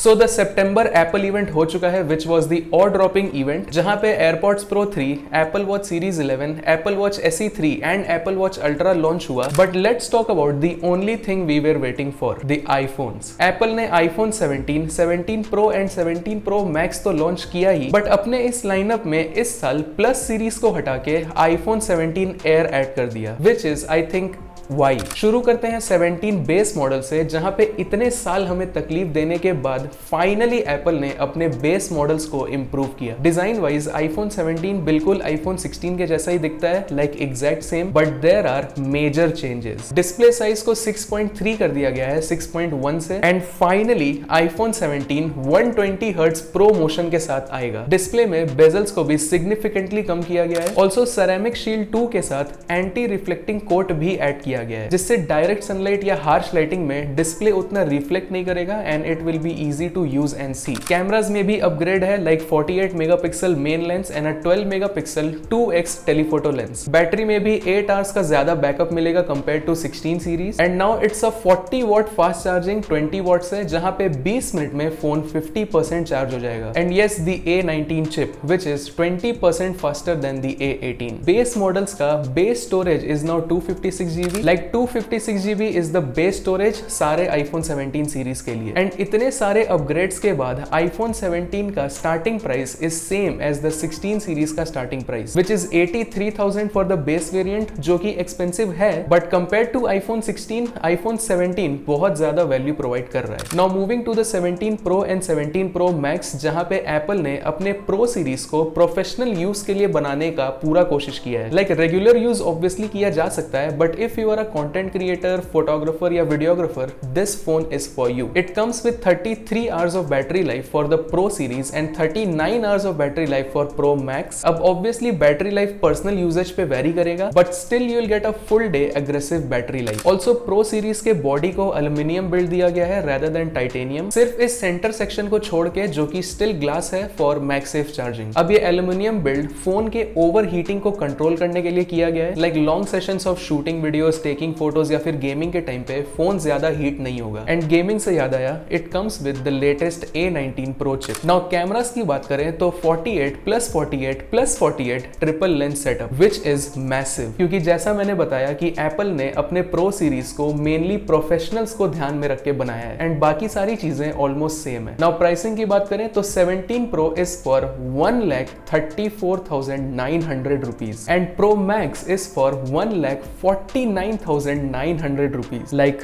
So the September Apple event हो चुका है which was the awe dropping event, जहां पे AirPods pro 3, Apple watch series 11, Apple watch SE 3 and Apple watch ultra launch हुआ। But let's talk about the only thing we were waiting for, the iPhones. Apple ने iPhone 17, 17 pro and 17 pro max तो launch किया ही, but अपने इस lineup में इस साल प्लस सीरीज को हटा के आईफोन 17 एयर ऐड कर दिया, which is I think Y. शुरू करते हैं 17 बेस मॉडल से, जहां पे इतने साल हमें तकलीफ देने के बाद फाइनली एप्पल ने अपने बेस मॉडल्स को इंप्रूव किया। डिजाइन वाइज आईफोन 17 बिल्कुल आईफोन 16 के जैसा ही दिखता है, like exact same, but there are major changes. Display size को 6.3 कर दिया गया है 6.1 से, and finally iPhone 17 120 hertz ProMotion के साथ आएगा। डिस्प्ले में बेजल्स को भी सिग्निफिकेंटली कम किया गया है। ऑल्सो सेरेमिक शील्ड 2 के साथ एंटी रिफ्लेक्टिंग कोट भी ऐड किया गया है, जिससे डायरेक्ट सनलाइट या हार्श लाइटिंग में डिस्प्ले उतना रिफ्लेक्ट नहीं करेगा and it will be easy to use and see. Cameras में भी अपग्रेड है, like 48 megapixel main lens and 12 megapixel 2x telephoto lens. Battery में भी 8 आवर्स का ज्यादा बैकअप मिलेगा compare to 16 series, and now it's a 40 watt fast charging 20 what से, जहां पे 20 मिनट में फोन 50% चार्ज हो जाएगा। And yes, the A19 chip which is 20% faster than the A18। Base models का base storage is now 256 GB, like 256 GB is the base storage सारे iPhone 17 series के लिए। एंड इतने सारे अपग्रेड्स के बाद आईफोन 17 का starting price is same as the 16 series का starting price, which is 83,000 for the base variant, जो कि एक्सपेंसिव है, but compare to iPhone 16, iPhone 17 बहुत ज्यादा वैल्यू प्रोवाइड कर रहा है। Now moving to the 17 pro and 17 pro max, जहां पे एप्पल ने अपने प्रो सीरीज को प्रोफेशनल यूज के लिए बनाने का पूरा कोशिश किया है। लाइक रेगुलर यूज ऑब्वियसली किया जा सकता है, but if you are a content creator, photographer या videographer, this phone is for you. It comes with 33 hours of battery life for the Pro series and 39 hours of battery life for Pro Max. अब obviously battery life personal usage पे vary करेगा, but still you will get a full day aggressive battery life. Also Pro series के body को aluminium build दिया गया है rather than titanium, सिर्फ इस center section को छोड़ के, जो कि still glass है for MagSafe charging. अब ये aluminium build फोन के overheating को control करने के लिए किया गया है, like long sessions of shooting videos, taking photos या फिर गेमिंग के टाइम पे फोन ज्यादा हीट नहीं होगा। एंड गेमिंग से याद आया, it comes with the latest A19 pro chip. Now cameras की बात करें तो 48 plus 48 plus 48 triple lens setup, which is massive, क्योंकि जैसा मैंने बताया कि एप्पल ने अपने प्रो सीरीज को मेनली प्रोफेशनल्स को ध्यान में रख के बनाया है, एंड बाकी सारी चीजें ऑलमोस्ट सेम है। नाउ प्राइसिंग की बात करें तो 17 pro is for 1,34,900 rupees and pro max is for 1,49,900 rupees. Like,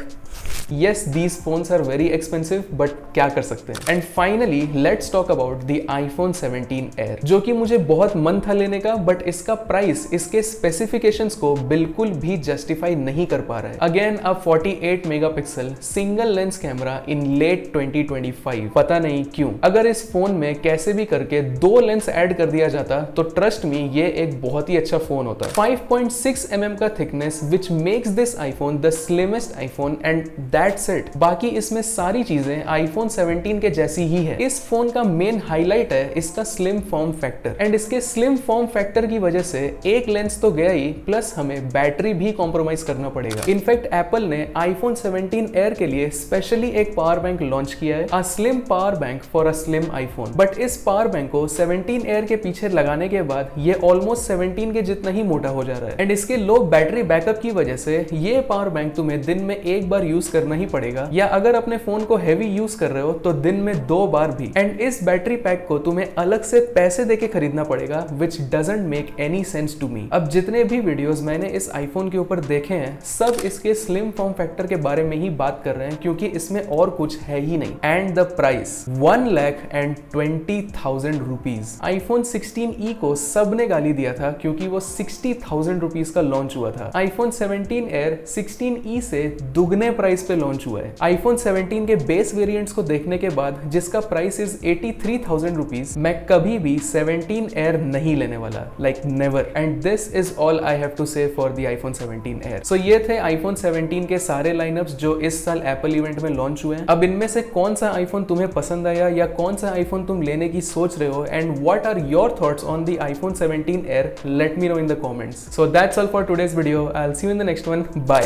yes, these phones are very expensive, but क्या कर सकते हैं। And finally let's talk about the iPhone 17 air, जो कि मुझे बहुत मन था लेने का, बट इसका प्राइस इसके स्पेसिफिकेशंस को बिल्कुल भी जस्टिफाई नहीं कर पा रहा है। Again a 48 megapixel single lens camera in late 2025, पता नहीं क्यों। अगर इस फोन में कैसे भी करके 2 लेंस ऐड कर दिया जाता तो ट्रस्ट मी ये एक बहुत ही अच्छा फोन होता। 5.6 mm का thickness which makes this iPhone the slimmest iPhone, and that's it. बाकी इसमें सारी चीजें आईफोन 17 के जैसी ही है। इस फोन का मेन हाईलाइट है इसका स्लिम फॉर्म फैक्टर, एंड इसके स्लिम फॉर्म फैक्टर की वजह से एक लेंस तो गया ही, प्लस हमें बैटरी भी कॉम्प्रोमाइज करना पड़ेगा। इनफैक्ट एप्पल ने आईफोन 17 एयर के लिए स्पेशली एक पावर बैंक लॉन्च किया है, a slim power bank for a slim iPhone. But इस पावर बैंक को 17 एयर के पीछे लगाने के बाद ये ऑलमोस्ट 17 के जितना ही मोटा हो जा रहा है, एंड इसके लो बैटरी बैकअप की वजह से ये पावर बैंक तुम्हें दिन में एक बार यूज करना ही पड़ेगा, या अगर अपने फोन को हेवी यूज कर रहे हो तो दिन में 2 बार भी। एंड इस बैटरी पैक को तुम्हें अलग से पैसे देके खरीदना पड़ेगा, which doesn't make any sense to me. अब जितने भी वीडियोस मैंने इस आईफोन के ऊपर देखे हैं, सब इसके स्लिम फॉर्म फैक्टर के बारे में ही बात कर रहे हैं, क्योंकि इसमें और कुछ है ही नहीं। And the price 1,20,000 rupees. IPhone 16e को सबने गाली दिया था क्योंकि वो 60,000 रुपीज का लॉन्च हुआ था। आईफोन 17 एयर 16e से दुगने प्राइस पे लॉन्च हुआ है। आईफोन 17 के बेस वेरिएंट्स को देखने के बाद, जिसका प्राइस इज 83,000 रुपीज, मैं कभी भी 17 एयर नहीं लेने वाला, like never. And this is all I have to say for the iPhone 17 air. So ये थे आईफोन 17 के सारे लाइनअप्स जो इस साल एप्पल इवेंट में लॉन्च हुए हैं। अब इनमें से कौन सा आईफोन तुम्हें पसंद आया, या कौन सा आईफोन तुम लेने की सोच रहे हो, and what are your thoughts on the iPhone 17 air, let me know in the comments. So that's all for today's video. I will see you in the next one. Bye.